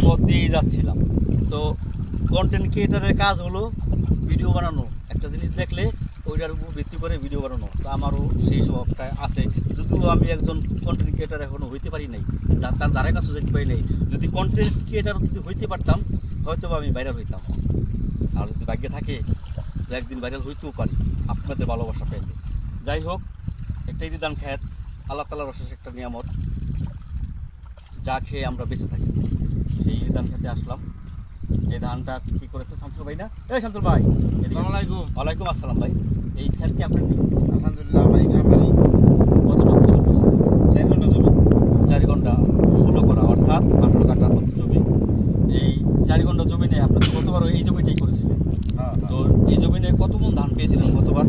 পথ দিয়েই যাচ্ছিলাম। তো কন্টেন্ট ক্রিয়েটারের কাজ হলো ভিডিও বানানো, একটা জিনিস দেখলে ওইটার উপর ভিত্তি করে ভিডিও বানানো। তো আমারও সেই স্বভাবটা আছে, যদিও আমি একজন কন্টেন্ট ক্রিয়েটার এখনও হইতে পারি নাই, তার ধারে কাছে যেতে পারি নাই। যদি কন্টেন্ট ক্রিয়েটার যদি হইতে পারতাম হয়তো আমি ভাইরাল হইতাম। আর যদি ভাগ্যে থাকে যে একদিন ভাইরাল হইতেও পারি আপনাদের ভালোবাসা পেলে। যাই হোক, একটা ইরিদান খ্যাত আল্লাহ তাআলার অশেষ একটা নিয়ামত, যা খেয়ে আমরা বেঁচে থাকি। সেই ইরিদান খেতে আসলাম। এই ধানটা কি করেছে শামসুল ভাই না? এই শামসুল ভাই, আসসালামু আলাইকুম। ওয়ালাইকুম আসসালাম ভাই। এই খেত কি আপনার? আলহামদুলিল্লাহ আমারই কতটুকু জমি করছে? 4 ঘন্টা জমি। 4 ঘন্টা 16 করা, অর্থাৎ 18 কাঠার মতো জমি। এই 4 ঘন্টা জমি নিয়ে আপনার গতবার এই জমিটাই করেছিলেন। হ্যাঁ, তো এই জমি নিয়ে কত মন ধান পেয়েছিলেন গতবার?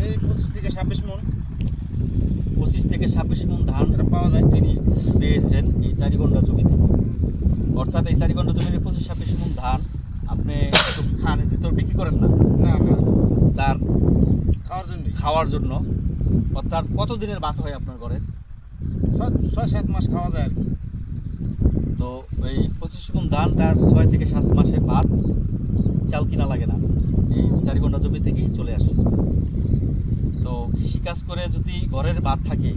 এই 25 থেকে 26 মণ 25 থেকে 26 মন ধান এরকম পাওয়া যায়। তিনি পেয়েছেন এই 4 ঘন্টা জমিতে। অর্থাৎ এই 4 ঘন্টা জমিতে 25-26 মন ধান আপনি তো খান, তো বিক্রি করেন না, না না, তার খাওয়ার জন্য। খাওয়ার জন্য। অর্থাৎ কত দিনের ভাত হয় আপনার ঘরে? 6-7 মাস খাওয়া যায় আর কি। তো এই 25 মন ধান তার 6 থেকে 7 মাসের ভাত, চাল কিনা লাগে না, এই 4 ঘন্টা জমি থেকেই চলে আসে। তো কৃষিকাজ করে যদি ঘরের ভাত থাকে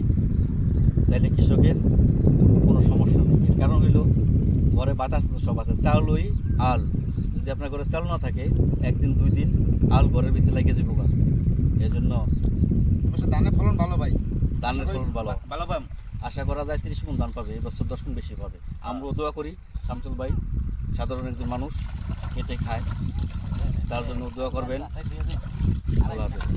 তাহলে কৃষকের কোনো সমস্যা নেই। এর কারণ হইল ঘরে ভাত আছে তো সব আছে, চাল ওই আল। যদি আপনার ঘরে চাল না থাকে, 1 দিন 2 দিন আল ঘরের ভিতরে লাগিয়ে যাবো। এই জন্য অবশ্য ধানের ফলন ভালো ভাই। ধানের ফলন ভালো। ভালো পাম। আশা করা যায় 30 মণ ধান পাবে, এবছর 10 মণ বেশি পাবে। আমরাও দোয়া করি শামসুল ভাই সাধারণ একজন মানুষ, খেতে খায়, তার জন্য দোয়া করবেন। আল্লাহ হাফেজ।